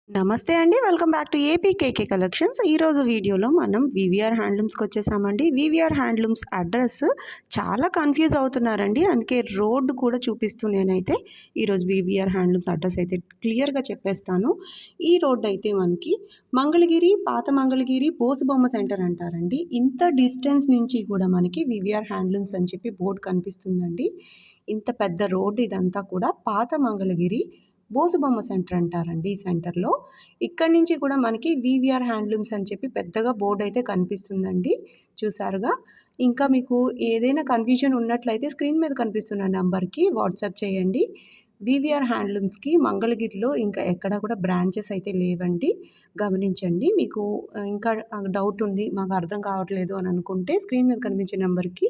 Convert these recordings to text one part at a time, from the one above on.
నమస్తే అండి. Welcome back to APKK collections. ఈరోజు వీడియోలో మనం వీవీఆర్ హ్యాండ్లూమ్స్‌కి వచ్చేసామండి. వీవీఆర్ హ్యాండ్లూమ్స్ అడ్రస్ చాలా కన్‌ఫ్యూజ్ అవుతున్నారండి. అందుకే రోడ్ కూడా చూపిస్తూ నేనైతే ఈరోజు వీవీఆర్ హ్యాండ్లూమ్స్ అడ్రస్ అయితే క్లియర్‌గా చెప్పేస్తాను. ఈ రోడ్ అయితే మనకి మంగళగిరి, పాత మంగళగిరి బోసుబొమ్మ సెంటర్ అంటారండి. ఇంత డిస్టెన్స్ నుంచి కూడా మనకి వీవీఆర్ హ్యాండ్లూమ్స్ అని చెప్పి బోర్డ్ కనిపిస్తుందండి. ఇంత పెద్ద రోడ్ ఇదంతా కూడా పాత మంగళగిరి బోసుబొమ్మ సెంటర్ అంటారండి ఈ సెంటర్‌లో. ఇక్కడి నుంచి కూడా మనకి వీవీఆర్ హ్యాండ్లూమ్స్ అని చెప్పి పెద్దగా బోర్డ్ అయితే కనిపిస్తుందండి. చూసారుగా. ఇంకా మీకు ఏదైనా కన్‌ఫ్యూజన్ ఉన్నట్లయితే స్క్రీన్ మీద కనిపిస్తున్న నంబర్‌కి వాట్సాప్ చేయండి. వీవీఆర్ హ్యాండ్లూమ్స్‌కి మంగళగిరిలో ఇంకా ఎక్కడ కూడా బ్రాంచెస్ అయితే లేవండి. గమనించండి. మీకు ఇంకా డౌట్ ఉంది, మాకు అర్థం కావట్లేదు అని అనుకుంటే స్క్రీన్ మీద కనిపించే నంబర్‌కి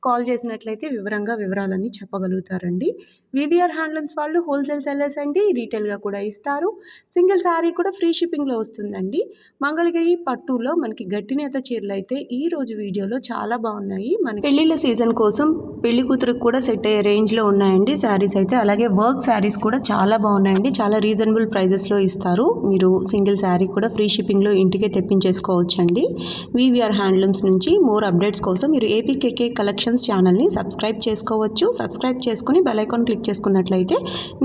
కాల్ చేసినట్లయితే వివరాలన్నీ చెప్పగలుగుతారండి. వీవీఆర్ హ్యాండ్లూమ్స్ వాళ్ళు హోల్సేల్ సెల్లర్స్ అండి. రీటైల్‌గా కూడా ఇస్తారు. సింగిల్ శారీ కూడా ఫ్రీ షిప్పింగ్‌లో వస్తుందండి. మంగళగిరి పట్టులో మనకి గట్టినేత చీరలైతే ఈరోజు వీడియోలో చాలా బాగున్నాయి. మన పెళ్ళిళ్ళ సీజన్ కోసం పెళ్లి కూతురికి కూడా సెట్ అయ్యే రేంజ్‌లో ఉన్నాయండి శారీస్ అయితే. అలాగే వర్క్ శారీస్ కూడా చాలా బాగున్నాయండి. చాలా రీజనబుల్ ప్రైజెస్‌లో ఇస్తారు. మీరు సింగిల్ శారీ కూడా ఫ్రీ షిప్పింగ్‌లో ఇంటికే తెప్పించేసుకోవచ్చండి. వీవీఆర్ హ్యాండ్లూమ్స్ నుంచి మోర్ అప్డేట్స్ కోసం మీరు ఏపీకేకే కలెక్షన్స్ ఛానల్‌ని సబ్స్క్రైబ్ చేసుకోవచ్చు. సబ్స్క్రైబ్ చేసుకుని బెల్ ఐకాన్ క్లిక్ చేసుకున్నట్లయితే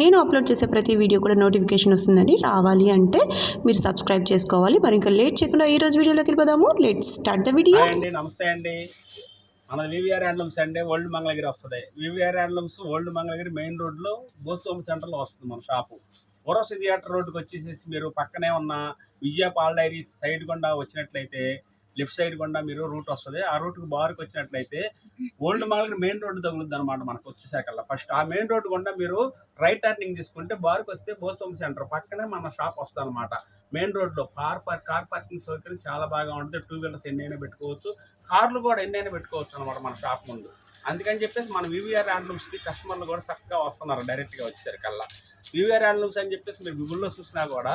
నేను అప్లోడ్ చేసే ప్రతి వీడియో కూడా నోటిఫికేషన్ వస్తుందండి. రావాలి అంటే మీరు సబ్స్క్రైబ్ చేసుకోవాలి. మరి ఇంకా లేట్ చేయకుండా ఈ రోజు వీడియోలోకి వెళ్ళిపోదాము. Let's start the video. నమస్తే అండి. మన వీవీఆర్ హ్యాండ్లూమ్స్ అంటే ఓల్డ్ మంగళగిరి వస్తుంది. వీవీఆర్ హ్యాండ్లూమ్స్ ఓల్డ్ మంగళగిరి మెయిన్ రోడ్లో బోసుబొమ్మ సెంటర్లో వస్తుంది మన షాపు. ఓరోసి థియేటర్ రోడ్డుకి వచ్చేసేసి మీరు పక్కనే ఉన్న విజయ పాల్ డైరీ సైడ్ గుండా వచ్చినట్లయితే లెఫ్ట్ సైడ్ గుండా మీరు రూట్ వస్తుంది. ఆ రూట్కి బారుకు వచ్చినట్లయితే ఓల్డ్ మంగళగిరి మెయిన్ రోడ్డు తగులుద్ది అనమాట. మనకు వచ్చేసాకల్లా ఫస్ట్ ఆ మెయిన్ రోడ్డు గుండా మీరు రైట్ టర్నింగ్ తీసుకుంటే బారుకు వస్తే బోసుబొమ్మ సెంటర్ పక్కనే మన షాప్ వస్తుంది అనమాట. మెయిన్ రోడ్లో కార్ పార్కింగ్ సౌకర్యం చాలా బాగా ఉంటుంది. టూ వీలర్స్ ఎన్నైనా పెట్టుకోవచ్చు, కార్లు కూడా ఎన్నైనా పెట్టుకోవచ్చు అనమాట మన షాప్ ముందు. అందుకని చెప్పేసి మన వీవీఆర్ హ్యాండ్లూమ్స్కి కస్టమర్లు కూడా చక్కగా వస్తున్నారు డైరెక్ట్గా వచ్చేసరికల్లా. వీవీఆర్ హ్యాండ్లూమ్స్ అని చెప్పేసి మీరు గూగుల్లో చూసినా కూడా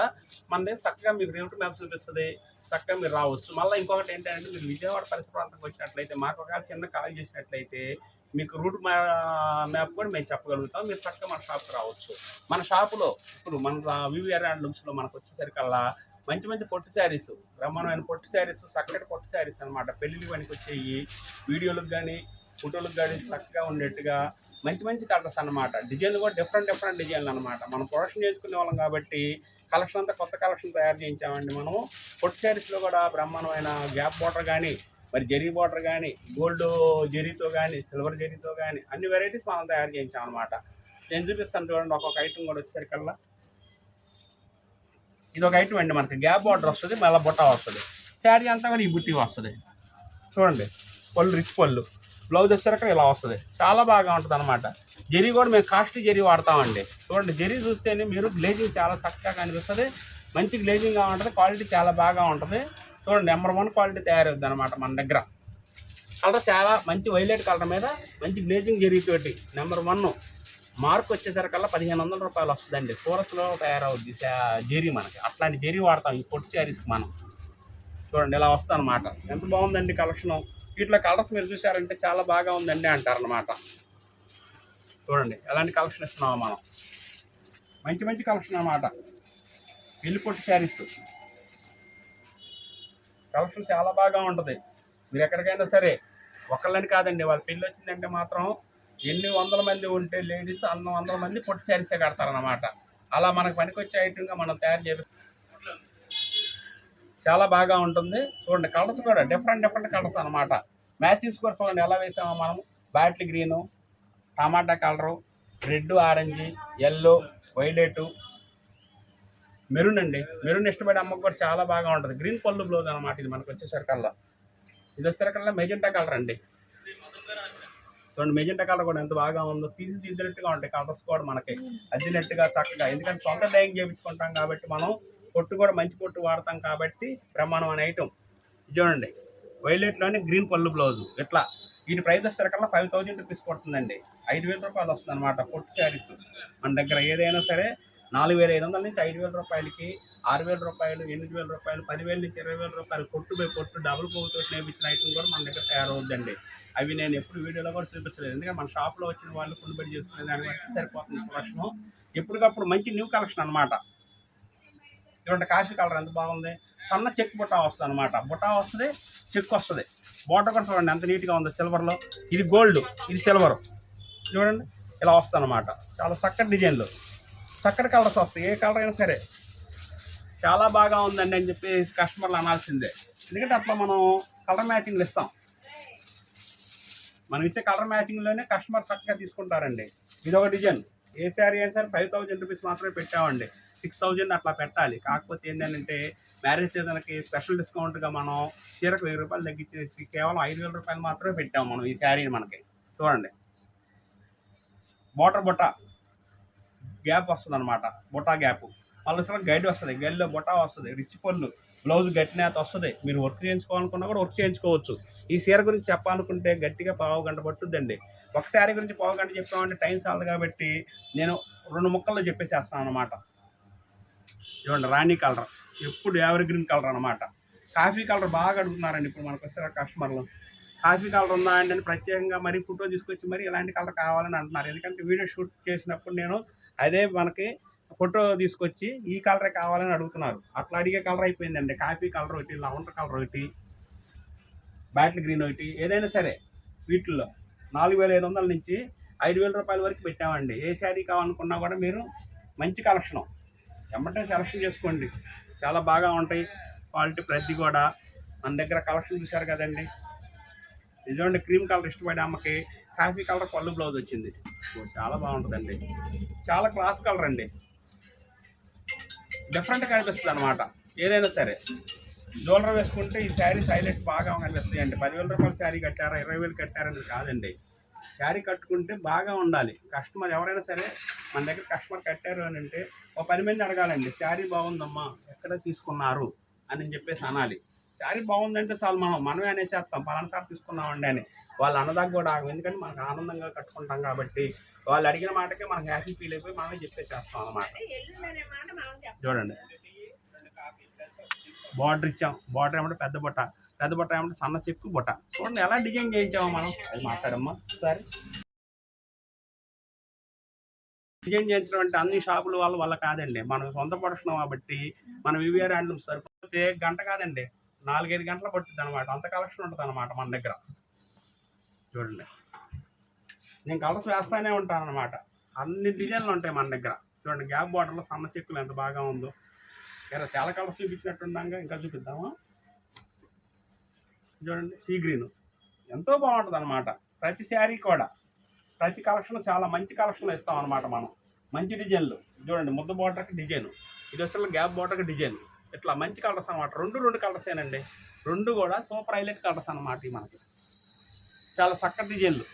మనది చక్కగా మీకు రూట్ మ్యాప్ చూపిస్తుంది. చక్కగా మీరు రావచ్చు. మళ్ళీ ఇంకొకటి ఏంటంటే మీరు విజయవాడ పరిసర ప్రాంతానికి వచ్చినట్లయితే మాకు ఒక చిన్న కాల్ చేసినట్లయితే మీకు రూట్ మ్యాప్ కూడా మేము చెప్పగలుగుతాం. మీరు చక్కగా మన షాప్కి రావచ్చు. మన షాపులో ఇప్పుడు మన వీవీఆర్ హ్యాండ్లూమ్స్లో మనకు వచ్చేసరికల్లా మంచి మంచి పొట్టు శారీస్, బ్రహ్మాండమైన పొట్టు శారీస్, చక్కటి పొట్టు శారీస్ అనమాట. పెళ్ళిళ్ళు పనికి వచ్చేవి, వీడియోలకు కానీ ఫోటోలకు కానీ చక్కగా ఉండేట్టుగా మంచి మంచి కలర్స్ అనమాట. డిజైన్లు కూడా డిఫరెంట్ డిజైన్లు అనమాట. మనం ప్రొడక్షన్ చేసుకునే వాళ్ళం కాబట్టి కలెక్షన్ అంతా కొత్త కలెక్షన్ తయారు చేయించామండి. మనము పొట్టు శారీస్లో కూడా బ్రహ్మాండమైన గ్యాప్ బార్డర్ కానీ, మరి జరీ బార్డర్ కానీ, గోల్డ్ జరీతో కానీ, సిల్వర్ జరీతో కానీ అన్ని వెరైటీస్ మనం తయారు చేయించాం అనమాట. నేను చూపిస్తాను చూడండి. ఒక్కొక్క ఐటమ్ కూడా వచ్చేసరికల్లా ఇది ఒక ఐటమ్ అండి. మనకి గ్యాప్ బార్డర్ వస్తుంది, మళ్ళీ బుట్ట వస్తుంది. శారీ అంతా కూడా ఈ బుట్టి వస్తుంది చూడండి. పళ్ళు రిచ్ పళ్ళు, బ్లౌజ్ వచ్చేసరికి ఇలా వస్తుంది. చాలా బాగా ఉంటుంది అనమాట. జరీ కూడా మేము కాస్ట్లీ జరీ వాడతామండి. చూడండి, జరీ చూస్తేనే మీరు గ్లేజింగ్ చాలా చక్కగా కనిపిస్తుంది. మంచి గ్లేజింగ్గా ఉంటుంది. క్వాలిటీ చాలా బాగా ఉంటుంది. చూడండి, నెంబర్ 1 క్వాలిటీ తయారవుద్ది అనమాట మన దగ్గర. కలర్ చాలా మంచి వైలెట్ కలర్ మీద మంచి గ్లేజింగ్ జరీతోటి నెంబర్ 1 మార్క్ వచ్చేసరికల్లా 1500 రూపాయలు వస్తుందండి. సూరత్లో తయారవుద్ది జరీ మనకి. అట్లాంటి జరీ వాడతాం ఈ పొట్టు శారీస్కి మనం. చూడండి, ఇలా వస్తుంది అనమాట. ఎంత బాగుందండి కలెక్షను. వీటిలో కలర్స్ మీరు చూసారంటే చాలా బాగా ఉందండి అంటారనమాట. చూడండి ఎలాంటి కలెక్షన్ ఇస్తున్నామో మనం. మంచి మంచి కలెక్షన్ అనమాట. పెళ్లి పొట్టు శారీస్ కలెక్షన్ చాలా బాగా ఉంటుంది. మీరు ఎక్కడికైనా సరే ఒకళ్ళని కాదండి, వాళ్ళ పెళ్ళి వచ్చిందంటే మాత్రం ఎన్ని వందల మంది ఉంటే లేడీస్ అన్ని వందల మంది పొట్టు శారీసే కడతారనమాట. అలా మనకు పనికొచ్చే ఐటమ్గా మనం తయారు చేసి చాలా బాగా ఉంటుంది. చూడండి, కలర్స్ కూడా డిఫరెంట్ కలర్స్ అనమాట. మ్యాచింగ్స్ కూడా చూడండి ఎలా వేసామో మనం. Bottle green, tomato colour, red, orange, yellow, violet, maroon అండి. మెరూన్ ఇష్టపడే అమ్మకు కూడా చాలా బాగా ఉంటుంది. గ్రీన్ పళ్ళు బ్లౌజ్ అనమాట ఇది మనకు వచ్చేసరికల్లా. ఇది వచ్చేసరికల్లా మెజెంటా కలర్ అండి. చూడండి, మెజెంటా కలర్ కూడా ఎంత బాగా ఉందో. తీసినట్టుగా ఉంటాయి కలర్స్ కూడా మనకి అద్దినట్టుగా చక్కగా. ఎందుకంటే సొంత డైయింగ్ చేయించుకుంటాం కాబట్టి మనం పొట్టు కూడా మంచి పొట్టు వాడతాం కాబట్టి బ్రహ్మాండమైన ఐటమ్. చూడండి, వైలెట్లోనే గ్రీన్ పళ్ళు బ్లౌజు. ఇట్లా వీటి ప్రైస్ వచ్చేసరికల్లా 5000 రూపీస్ పడుతుందండి. 5000 రూపాయలు వస్తుంది అనమాట పొట్టు శారీస్ మన దగ్గర. ఏదైనా సరే 4500 నుంచి 5000 రూపాయలకి, 6000 రూపాయలు, 8000 రూపాయలు, 10,000 నుంచి 20,000 రూపాయలు పొట్టు బై పొట్టు డబుల్ పోగుతో నేర్పించిన ఐటమ్ కూడా మన దగ్గర తయారవుద్దండి. అవి నేను ఎప్పుడు వీడియోలో కూడా చూపించలేదు. ఎందుకంటే మన షాప్లో వచ్చిన వాళ్ళు కొనుబడి చేసుకునే దాన్ని బట్టి సరిపోతుంది ప్రొడక్షను. ఎప్పటికప్పుడు మంచి న్యూ కలెక్షన్ అనమాట. చూడండి కాఫీ కలర్ ఎంత బాగుంది. సన్న చెక్ బుట్ట వస్తుంది అనమాట. బుట్ట వస్తుంది, చెక్ వస్తుంది. బార్డర్ కూడా చూడండి ఎంత నీట్గా ఉంది సిల్వర్లో. ఇది గోల్డ్, ఇది సిల్వర్. చూడండి ఇలా వస్తుంది అనమాట. చాలా చక్కటి డిజైన్లు, చక్కటి కలర్స్ వస్తాయి. ఏ కలర్ అయినా సరే చాలా బాగా ఉందండి అని చెప్పి కస్టమర్లు అనాల్సిందే. ఎందుకంటే అట్లా మనం కలర్ మ్యాచింగ్లు ఇస్తాం. మనం ఇచ్చే కలర్ మ్యాచింగ్లోనే కస్టమర్ చక్కగా తీసుకుంటారండి. ఇది ఒక డిజైన్. ఏ శారీ అయినా సరే 5000 రూపీస్ మాత్రమే పెట్టామండి. 6000 అట్లా పెట్టాలి. కాకపోతే ఏంటంటే మ్యారేజ్ సీజన్కి స్పెషల్ డిస్కౌంట్గా మనం చీరకు 1000 రూపాయలు తగ్గించేసి కేవలం 5000 రూపాయలు మాత్రమే పెట్టాము మనం ఈ శారీని. మనకి చూడండి బోటర్ బుట్ట గ్యాప్ వస్తుంది అనమాట. బుట్టా గ్యాప్ మళ్ళీ గైడ్ వస్తుంది, గైడ్లో బుట్టా వస్తుంది, రిచ్ పళ్ళు, బ్లౌజ్ గట్టినేత వస్తుంది. మీరు వర్క్ చేయించుకోవాలనుకున్నా కూడా వర్క్ చేయించుకోవచ్చు. ఈ చీర గురించి చెప్పాలనుకుంటే గట్టిగా పావు గంట పట్టుద్దండి. ఒక శారీ గురించి పావు గంట చెప్పామంటే టైం చాలదు కాబట్టి నేను 2 ముక్కల్లో చెప్పేసేస్తాను అనమాట. చూడండి రాణి కలర్, ఎప్పుడు ఎవర్ గ్రీన్ కలర్ అనమాట. కాఫీ కలర్ బాగా అడుగుతున్నారండి ఇప్పుడు మనకు వచ్చే కస్టమర్లు. కాఫీ కలర్ ఉందా అండి అని ప్రత్యేకంగా మరి ఫోటో తీసుకొచ్చి మరి ఇలాంటి కలర్ కావాలని అంటున్నారు. ఎందుకంటే వీడియో షూట్ చేసినప్పుడు నేను అదే మనకి ఫోటో తీసుకొచ్చి ఈ కలరే కావాలని అడుగుతున్నారు. అట్లా అడిగే కలర్ అయిపోయిందండి. కాఫీ కలర్ ఒకటి, లవండర్ కలర్ ఒకటి, బాటిల్ గ్రీన్ ఒకటి, ఏదైనా సరే వీటిల్లో 4500 నుంచి 5000 రూపాయల వరకు పెట్టామండి. ఏ శారీ కావాలనుకున్నా కూడా మీరు మంచి కలెక్షను ఎమ్మటే సెలెక్షన్ చేసుకోండి. చాలా బాగా ఉంటాయి. క్వాలిటీ ప్రతి కూడా మన దగ్గర కలెక్షన్ చూశారు కదండి. నిజమండి క్రీమ్ కలర్ ఇష్టపడే అమ్మకి కాఫీ కలర్ పళ్ళు బ్లౌజ్ వచ్చింది. చాలా బాగుంటుందండి. చాలా క్లాస్ కలర్ అండి. డిఫరెంట్గా కనిపిస్తుంది అనమాట. ఏదైనా సరే జ్యువెలరీ వేసుకుంటే ఈ శారీస్ హైలైట్ బాగా కనిపిస్తాయండి. 10,000 రూపాయల శారీ కట్టారా 20,000 కట్టారని కాదండి. శారీ కట్టుకుంటే బాగా ఉండాలి. కస్టమర్ ఎవరైనా సరే మన దగ్గర కస్టమర్ కట్టారు అని అంటే ఒక 10 మంది అడగాలండి, శారీ బాగుందమ్మా ఎక్కడ తీసుకున్నారు అని చెప్పేసి అనాలి. శారీ బాగుందంటే చాలు మనమే అనేసేస్తాం పలానా సార్ తీసుకున్నామండి అని. వాళ్ళు అన్నదాకా కూడా ఆగం. ఎందుకంటే మనకు ఆనందంగా కట్టుకుంటాం కాబట్టి వాళ్ళు అడిగిన మాటకే మనకు హ్యాపీ ఫీల్ అయిపోయి మనమే చెప్పేసేస్తాం అన్నమాట. చూడండి బార్డర్ ఇచ్చాం. బార్డర్ ఏమంటే పెద్ద బుట్ట, పెద్ద బుట్ట ఏమంటే సన్న చెక్కు బుట్ట. చూడండి ఎలా డిజైన్ చేయించామో మనం. అది మాట్లాడమ్మా ఒకసారి. డిజైన్ చేయించడం అంటే అన్ని షాపుల వల్ల కాదండి. మనం సొంత ప్రొడక్షన్ కాబట్టి మన వివిఆర్ హ్యాండ్లూమ్స్ సరిపోతే గంట కాదండి 4-5 గంటలు పడుతుంది అనమాట. అంత కలెక్షన్ ఉంటుంది అనమాట మన దగ్గర. చూడండి నేను కలర్స్ వేస్తానే ఉంటాను అనమాట. అన్ని డిజైన్లు ఉంటాయి మన దగ్గర. చూడండి గ్యాప్ బార్డర్లో సన్న చెక్కులు ఎంత బాగా ఉందో. చాలా కలర్స్ చూపించినట్టుండగా ఇంకా చూపిద్దామా. చూడండి సీ గ్రీన్ ఎంతో బాగుంటుంది అనమాట. ప్రతి శారీ కూడా ప్రతి కలెక్షన్ చాలా మంచి కలెక్షన్లు ఇస్తాం అనమాట మనం. మంచి డిజైన్లు చూడండి. ముద్ద బార్డర్కి డిజైన్, ఇది అసలు గ్యాప్ బార్డర్కి డిజైన్. ఇట్లా మంచి కలర్స్ అనమాట. రెండు కలర్సేనండి. రెండు కూడా సూపర్ హైలైట్ కలర్స్ అనమాట. మనకి చాలా చక్కటి డిజైన్లు.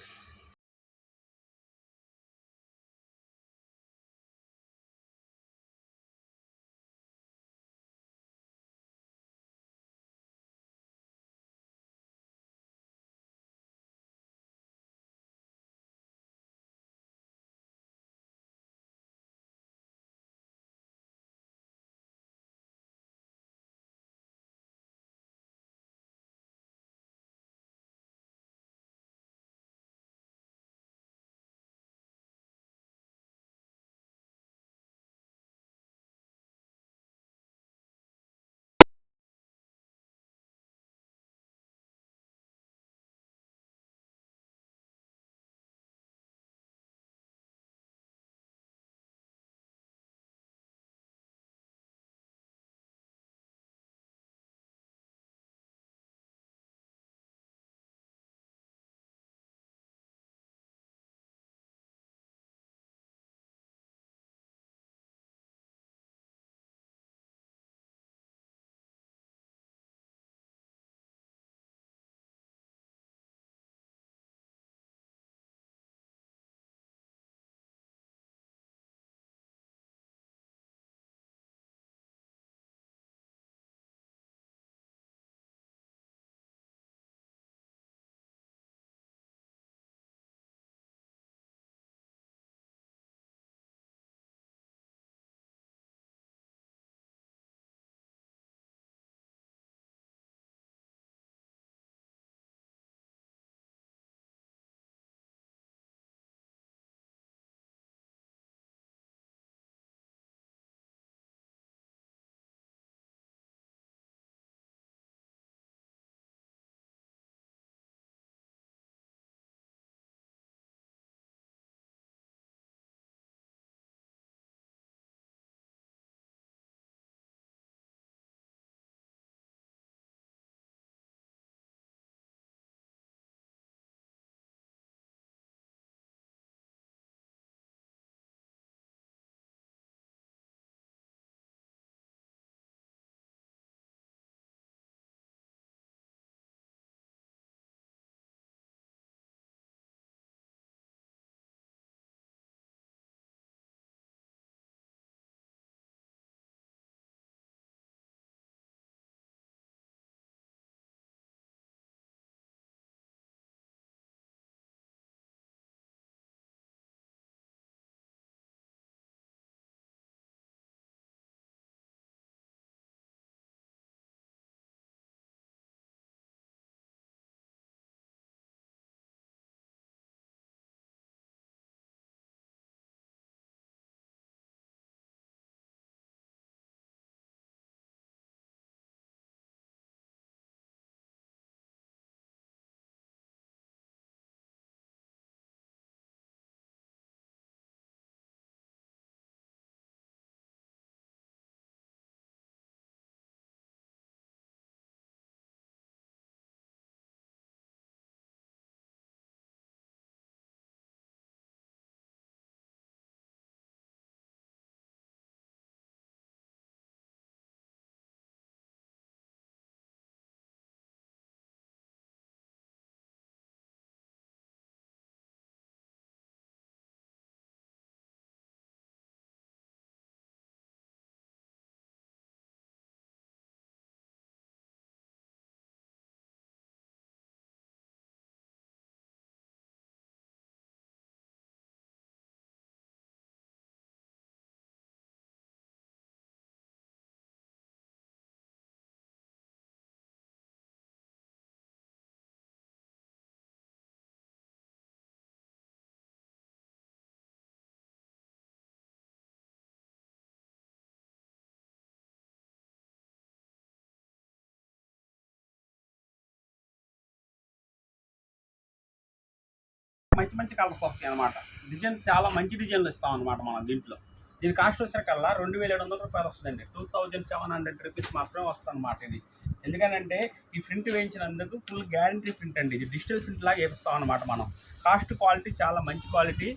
మంచి మంచి కలర్స్ వస్తాయి అనమాట. డిజైన్స్ చాలా మంచి డిజైన్లు ఇస్తాం అనమాట మనం దీంట్లో. దీని కాస్ట్ వచ్చేసరికల్లా 2700 రూపాయలు వస్తుందండి. 2700 రూపీస్ మాత్రమే వస్తుంది అనమాట ఇది. ఎందుకంటే ఈ ప్రింట్ వేయించినందుకు ఫుల్ గ్యారంటీ ప్రింట్ అండి. ఇది డిజిటల్ ప్రింట్ లాగా వేపిస్తాం అనమాట మనం. కాస్ట్ క్వాలిటీ చాలా మంచి క్వాలిటీ,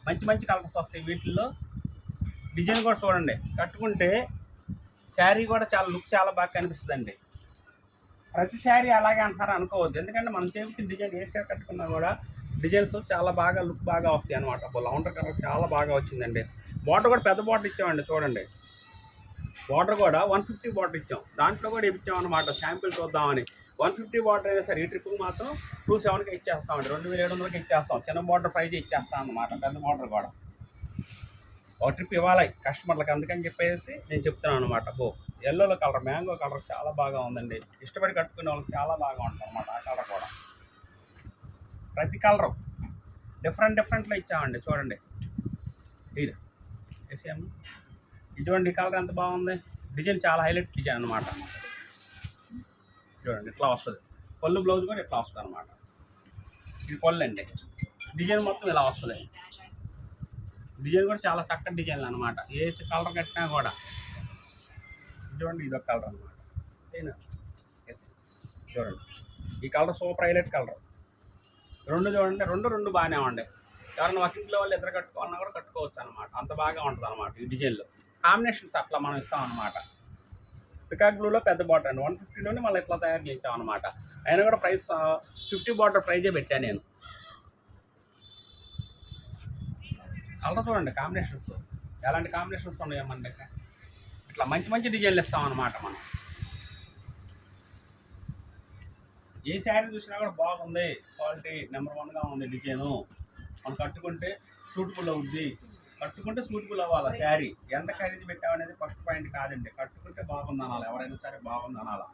మంచి మంచి కలర్స్ వస్తాయి వీటిల్లో. డిజైన్ కూడా చూడండి, కట్టుకుంటే శారీ కూడా చాలా లుక్ చాలా బాగా కనిపిస్తుందండి. ప్రతి శారీ అలాగే అంటారు అనుకోవద్దు, ఎందుకంటే మనం చేపించిన డిజైన్ ఏ శారీ కట్టుకున్నా కూడా డిజైన్స్ చాలా బాగా లుక్ బాగా వస్తాయి అనమాట. లౌండర్ కలర్ చాలా బాగా వచ్చిందండి. బార్డర్ కూడా పెద్ద బార్డర్ ఇచ్చామండి చూడండి. బార్డర్ కూడా 150 బార్డర్ ఇచ్చాం. దాంట్లో కూడా ఇచ్చాం అనమాట శాంపిల్ చూద్దామని. 150 బార్డర్ అయినా సరే ఈ ట్రిప్కి మాత్రం 2700కి ఇచ్చేస్తామండి. 2700కి ఇచ్చేస్తాం. చిన్న బార్డర్ ప్రైజ్ ఇచ్చేస్తాం అనమాట. పెద్ద బార్డర్ కూడా ఒక ట్రిప్ ఇవ్వాలి కస్టమర్లకు, అందుకని చెప్పేసి నేను చెప్తున్నాను అనమాట. ఎల్లోలో కలర్, మ్యాంగో కలర్ చాలా బాగా ఉందండి. ఇష్టపడి కట్టుకునే వాళ్ళకి చాలా బాగా ఉంటుంది అనమాట. ఆ కలర్ కూడా ప్రతి కలరు డిఫరెంట్లో ఇచ్చామండి. చూడండి ఇది వేసాము. ఇటువంటి కలర్ ఎంత బాగుంది. డిజైన్ చాలా హైలైట్ డిజైన్ అనమాట. చూడండి ఇట్లా వస్తుంది. పళ్ళు బ్లౌజ్ కూడా ఇట్లా వస్తుంది అనమాట. ఇది పళ్ళు అండి. డిజైన్ మొత్తం ఇలా వస్తుంది. డిజైన్ కూడా చాలా చక్కటి డిజైన్లు అనమాట. ఏ కలర్ కట్టినా కూడా చూడండి ఇదొక కలర్ అనమాట. చూడండి ఈ కలర్ సూపర్ హైలైట్ కలర్. రెండు చూడండి, రెండు బాగానే ఉండే. ఎవరైనా ఒక ఇంట్లో వాళ్ళు ఇద్దరు కట్టుకోవాలన్నా కూడా కట్టుకోవచ్చు అనమాట. అంత బాగా ఉంటుంది అనమాట ఈ డిజైన్లో. కాంబినేషన్స్ అట్లా మనం ఇస్తాం అనమాట. పికాక్ బ్లూలో పెద్ద బార్డర్ అండి. 150లోనే మళ్ళీ ఇట్లా తయారు చేస్తాం అనమాట. అయినా కూడా ప్రైస్ 50 బార్డర్ ప్రైజే పెట్టాను నేను. కలర్ చూడండి, కాంబినేషన్స్ ఎలాంటి కాంబినేషన్స్ ఉన్నాయో మన దగ్గర. ఇట్లా మంచి మంచి డిజైన్లు ఇస్తాం అనమాట మనం. ఏ శారీ చూసినా కూడా బాగుంది, క్వాలిటీ నెంబర్ 1గా ఉంది. డిజైను మనం కట్టుకుంటే సూటబుల్ అవుద్ది. కట్టుకుంటే సూటబుల్ అవ్వాలి శారీ. ఎంత ఖరీదు పెట్టామనేది ఫస్ట్ పాయింట్ కాదండి. కట్టుకుంటే బాగుంది అనాలి, ఎవరైనా సరే బాగుంది అనాలి.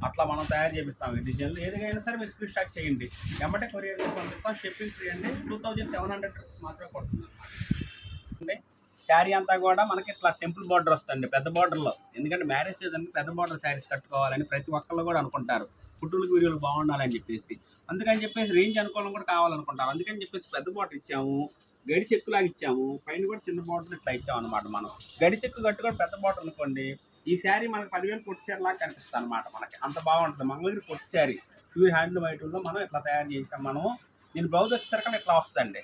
అట్లా మనం తయారు చేపిస్తాం ఈ డిజైన్లు. ఏదైనా సరే మీరు స్క్రీన్ షాట్ చేయండి, వెంబడే కొరియర్ పంపిస్తాం. షిప్పింగ్ ఫ్రీ అండి. 2700 రూపీస్ మాత్రమే పడుతుంది అనమాట. శారీ అంతా కూడా మనకి ఇట్లా టెంపుల్ బార్డర్ వస్తుంది పెద్ద బార్డర్లో. ఎందుకంటే మ్యారేజ్ సీజన్కి పెద్ద బార్డర్ శారీస్ కట్టుకోవాలని ప్రతి ఒక్కళ్ళు కూడా అనుకుంటారు. పుట్టులకు వీడియోలు బాగుండాలని చెప్పేసి. అందుకని చెప్పేసి రేంజ్ అనుకూలం కూడా కావాలనుకుంటారు. అందుకని చెప్పేసి పెద్ద బార్డర్ ఇచ్చాము, గడి చెక్కులాగా ఇచ్చాము. పైన కూడా చిన్న బార్డర్ ఇట్లా ఇచ్చాము అనమాట. మనం గడి చెక్కు కట్టుకొని పెద్ద బార్డర్ అనుకోండి, ఈ శారీ మనకి 10,000 పొట్టి శారీ లాగా కనిపిస్తుంది అనమాట. మనకి అంత బాగుంటుంది. మంగళగిరి పొట్టి శారీ ప్యూర్ హ్యాండ్లూమ్ ఐటెంలో మనం ఇట్లా తయారు చేసాం మనం. దీని బ్లౌజ్ వచ్చేసరికి ఇట్లా వస్తుందండి.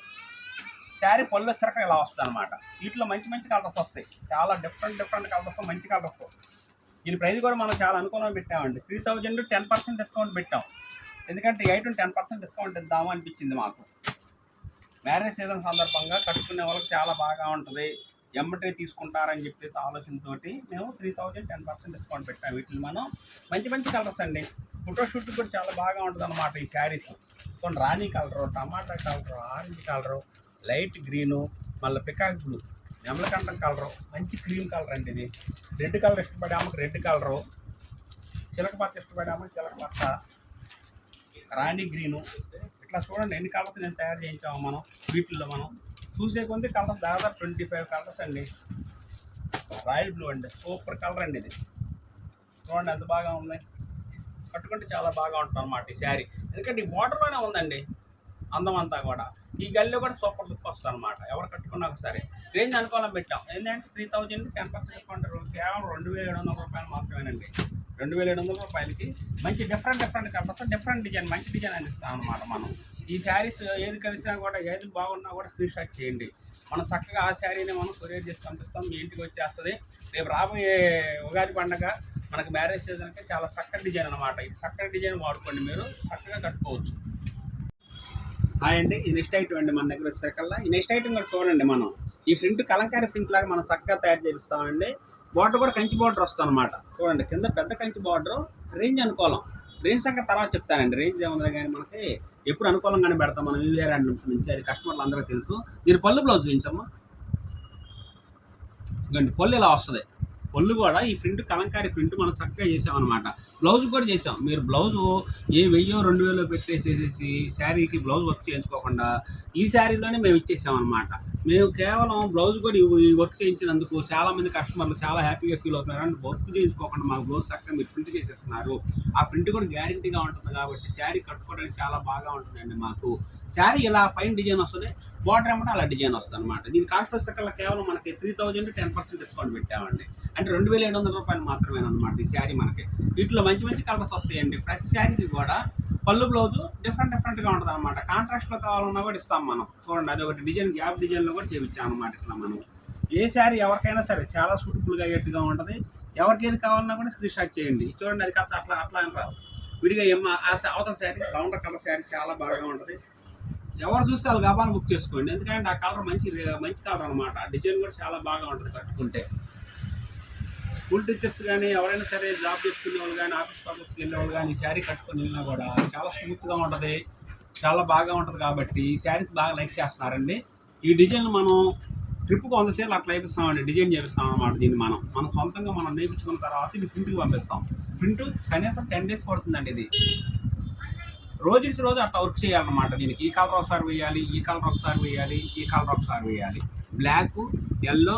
శారీ పళ్ళు వచ్చేసరికి ఇలా వస్తుంది అనమాట. వీటిలో మంచి మంచి కలర్స్ వస్తాయి. చాలా డిఫరెంట్ కలర్స్, మంచి కలర్స్. దీని ప్రైస్ కూడా మనం చాలా అనుకూలంగా పెట్టామండి. 3000 10% డిస్కౌంట్ పెట్టాం. ఎందుకంటే 10% డిస్కౌంట్ ఇద్దాము అనిపించింది మాకు. మ్యారేజ్ సీజన్ సందర్భంగా కట్టుకునే వాళ్ళకి చాలా బాగా ఉంటుంది, ఎమ్మటే తీసుకుంటారని చెప్పేసి ఆలోచనతోటి మేము 3000 10% డిస్కౌంట్ పెట్టాము. వీటిని మనం మంచి మంచి కలర్స్ అండి. ఫోటోషూట్ కూడా చాలా బాగా ఉంటుంది అనమాట ఈ శారీస్. కొన్ని రాణి colour, tomato colour, orange colour, light green, మళ్ళీ పికాక్ బ్లూ, నెమలకంఠం కలరు, మంచి క్రీమ్ కలర్ అండి ఇది. రెడ్ కలర్ ఇష్టపడే ఆమెకు రెడ్ కలరు, చిలకపచ్చ ఇష్టపడే ఆమెకు చిలకపచ్చ, రాణి గ్రీను. ఇట్లా చూడండి ఎన్ని కలర్స్ నేను తయారు చేయించాము మనం. వీటిల్లో మనం చూసే కొద్ది కలర్స్ దాదాపు 25 కలర్స్ అండి. రాయల్ బ్లూ అండి, సూపర్ కలర్ అండి ఇది. చూడండి ఎంత బాగా ఉంది. కట్టుకుంటే చాలా బాగా ఉంటుంది అన్నమాట ఈ శారీ. ఎందుకంటే ఈ బార్డర్లోనే ఉందండి అందం అంతా కూడా. ఈ గల్లో కూడా సూపర్ లుక్ వస్తుంది అనమాట. ఎవరు కట్టుకున్నా సరే. రేంజ్ అనుకూలం పెట్టాం. ఏంటంటే 3000 10% డిస్కౌంట్ కేవలం 2700 రూపాయలు మాత్రమేనండి. 2700 రూపాయలకి మంచి డిఫరెంట్ కలర్స్, డిఫరెంట్ డిజైన్, మంచి డిజైన్ అందిస్తాం అనమాట మనం. ఈ శారీస్ ఏది కలిసినా కూడా, ఏది బాగున్నా కూడా స్క్రీన్ షాట్ చేయండి. మనం చక్కగా ఆ శారీని మనం కొరియర్ చేసి పంపిస్తాం. మీ ఇంటికి వచ్చేస్తుంది. రేపు రాబోయే ఉగాది పండుగ మనకు మ్యారేజ్ సీజన్కి చాలా చక్కటి డిజైన్ అనమాట. ఇది చక్కటి డిజైన్ వాడుకోండి, మీరు చక్కగా కట్టుకోవచ్చు. హాయ్ అండి, ఈ నెక్స్ట్ ఐటమ్ అండి మన దగ్గర వచ్చేసరికల్లా. ఈ నెక్స్ట్ ఐటమ్ కూడా చూడండి. మనం ఈ ప్రింట్ కలంకారీ ప్రింట్ లాగా మనం చక్కగా తయారు చేపిస్తామండి. బార్డర్ కూడా కంచి బార్డర్ వస్తుంది అనమాట. చూడండి కింద పెద్ద కంచి బార్డర్. రేంజ్ అనుకూలం. రేంజ్ సంఖ్య తర్వాత చెప్తానండి. రేంజ్ ఏముంది కానీ మనకి ఎప్పుడు అనుకూలంగానే పెడతాం మనం వివిఆర్ హ్యాండ్లూమ్స్ నుంచి. అది కస్టమర్లు అందరికీ తెలుసు. దీని పళ్ళు బ్లౌజ్ చూపించమ్మా. ఇదండి పళ్ళు ఇలా వస్తుంది. ఒళ్ళు కూడా ఈ ప్రింట్ కలంకారీ ప్రింట్ మనం చక్కగా చేసామన్నమాట. బ్లౌజ్ కూడా చేసాం. మీరు బ్లౌజు ఏ 1000-2000 పెట్టేసేసి శారీకి బ్లౌజ్ వర్క్ చేయించుకోకుండా ఈ శారీలోనే మేము ఇచ్చేసామన్నమాట. మేము కేవలం బ్లౌజ్ కూడా ఈ వర్క్ చేయించినందుకు చాలామంది కస్టమర్లు చాలా హ్యాపీగా ఫీల్ అవుతున్నారు. అంటే వర్క్ చేయించుకోకుండా మాకు బ్లౌజ్ చక్కగా మీరు ప్రింట్ చేసేస్తున్నారు. ఆ ప్రింట్ కూడా గ్యారెంటీగా ఉంటుంది కాబట్టి శారీ కట్టుకోవడానికి చాలా బాగా ఉంటుందండి మాకు. శారీ ఇలా పైన డిజైన్ వస్తుంది, బార్డర్ ఏమంటే అలా డిజైన్ వస్తుంది అనమాట. దీని కాస్ట్ వచ్చేకల్లా కేవలం మనకి 3000 10% డిస్కౌంట్ పెట్టామండి. అంటే 2700 రూపాయలు మాత్రమే అనమాట ఈ శారీ మనకి. వీటిలో మంచి మంచి కలర్స్ వస్తాయండి. ప్రతి శారీకి కూడా పళ్ళు బ్లౌజు డిఫరెంట్గా ఉంటుంది అనమాట. కాంట్రాస్ట్లో కావాలన్నా కూడా ఇస్తాం మనం. చూడండి, అది ఒకటి డిజైన్ గ్యాప్ డిజైన్లో కూడా చేయించాం అనమాట. ఇట్లా మనం ఏ శారీ ఎవరికైనా సరే చాలా సూటబుల్గా అయ్యేట్టుగా ఉంటుంది. ఎవరికైనా కావాలన్నా కూడా స్క్రీన్ షాట్ చేయండి. చూడండి, అది కాస్త అట్లా విడిగా అవతల శారీ రౌండర్ కలర్ శారీ చాలా బాగా ఉంటుంది. ఎవరు చూస్తే వాళ్ళు గబాన్ బుక్ చేసుకోండి. ఎందుకంటే ఆ కలర్ మంచి కలర్ అనమాట. ఆ డిజైన్ కూడా చాలా బాగా ఉంటుంది కట్టుకుంటే. స్కూల్ టీచర్స్ కానీ ఎవరైనా సరే జాబ్ చేసుకునే వాళ్ళు కానీ ఆఫీస్ పర్పస్కి వెళ్ళే వాళ్ళు కానీ ఈ శారీ కట్టుకొని వెళ్ళినా కూడా చాలా స్మూత్గా ఉంటుంది, చాలా బాగా ఉంటుంది. కాబట్టి ఈ శారీస్ బాగా లైక్ చేస్తున్నారండి. ఈ డిజైన్ మనం ట్రిప్కి 100 సేర్లు అట్లా వేపిస్తామండి. డిజైన్ చేపిస్తాం అనమాట. దీన్ని మనం సొంతంగా మనం నేర్పించుకున్న తర్వాత ఇది ప్రింట్కి పంపిస్తాం. ప్రింట్ కనీసం 10 days పడుతుందండి. ఇది రోజు అట్లా వర్క్ చేయాలన్నమాట. దీనికి ఈ కలర్ ఒకసారి వేయాలి, ఈ కలర్ ఒకసారి వేయాలి, ఈ కలర్ ఒకసారి వేయాలి. బ్లాక్, ఎల్లో,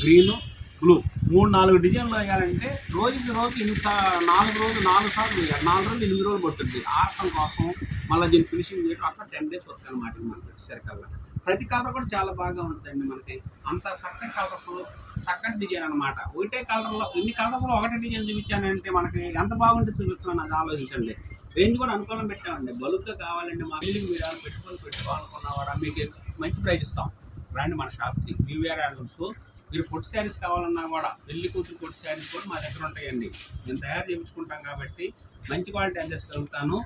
గ్రీను, బ్లూ 3-4 డిజైన్లు వేయాలంటే రోజుకి 4 సార్లు వేయాలి. 4 రోజులు 8 రోజులు పడుతుంది ఆడటం కోసం. మళ్ళీ దీన్ని ఫినిషింగ్ చేయడం అట్లా 10 days వర్క్ అనమాట. మనకి వచ్చేసరికల్లా ప్రతి కలర్ కూడా చాలా బాగా ఉంటుందండి. మనకి అంత చక్కటి కలర్స్, చక్కటి డిజైన్ అనమాట. ఒకటే కలర్లో ఇన్ని కలర్స్లో ఒకటే డిజైన్ చూపించానంటే మనకి ఎంత బాగుంటుంది చూపిస్తున్నాను, అది ఆలోచించండి. రేంజ్ కూడా అనుకూలం పెట్టామండి. బల్క్గా కావాలండి మా బిల్డింగ్ మీరు పెట్టుకోవాలనుకున్నా కూడా మీకు మంచి ప్రైస్ ఇస్తాం. రండి మన షాప్కి. VVR handlooms. మీరు పొట్టి శారీస్ కావాలన్నా కూడా పెళ్లి కూతురు పొట్టి శారీస్ కూడా మా దగ్గర ఉంటాయండి. మేము తయారు చేయించుకుంటాం కాబట్టి మంచి క్వాలిటీ అందించగలుగుతాను.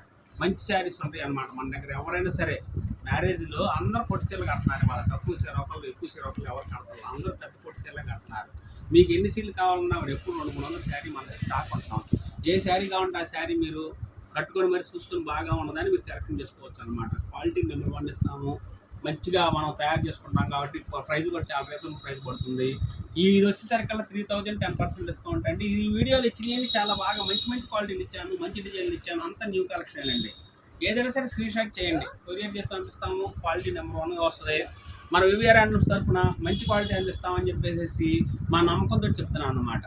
మంచి శారీస్ ఉంటాయి అన్నమాట మన దగ్గర. ఎవరైనా సరే మ్యారేజ్లో అందరూ పొట్టి చీరలు కడుతున్నారు. వాళ్ళ తక్కువ చీర ఒకళ్ళు, ఎక్కువ చీర ఒకళ్ళు ఎవరు కడతారు, అందరూ పెద్ద పొట్టి చీరలు కడుతున్నారు. మీకు ఎన్ని సీట్లు కావాలన్నా కూడా ఎప్పుడు 200-300 శారీ మన దగ్గర స్టాక్ ఉంటాం. ఏ శారీ కావాలంటే ఆ శారీ మీరు కట్టుకొని మరి చూసుకొని బాగా ఉన్నదని మీరు సెలెక్షన్ చేసుకోవచ్చు అనమాట. క్వాలిటీ మేము పండిస్తాము. మంచిగా మనం తయారు చేసుకుంటాం కాబట్టి ప్రైస్ కూడా చాలా రీజనబుల్ ప్రైస్ పడుతుంది. ఇది వచ్చేసరికల్లా 3000 10% డిస్కౌంట్ అండి. ఈ వీడియోలు ఇచ్చినవి చాలా బాగా మంచి క్వాలిటీలు ఇచ్చాను, మంచి డిజైన్లు ఇచ్చాను. అంతా న్యూ కలెక్షన్ అండి. ఏదైనా సరే స్క్రీన్ షాట్ చేయండి, కొరియర్ చేసి పంపిస్తాము. క్వాలిటీ నెంబర్ 1గా వస్తుంది. మన వివిఆర్ హ్యాండ్లూమ్స్ తరఫున మంచి క్వాలిటీ అందిస్తామని చెప్పేసి మా నమ్మకంతో చెప్తున్నాను అన్నమాట.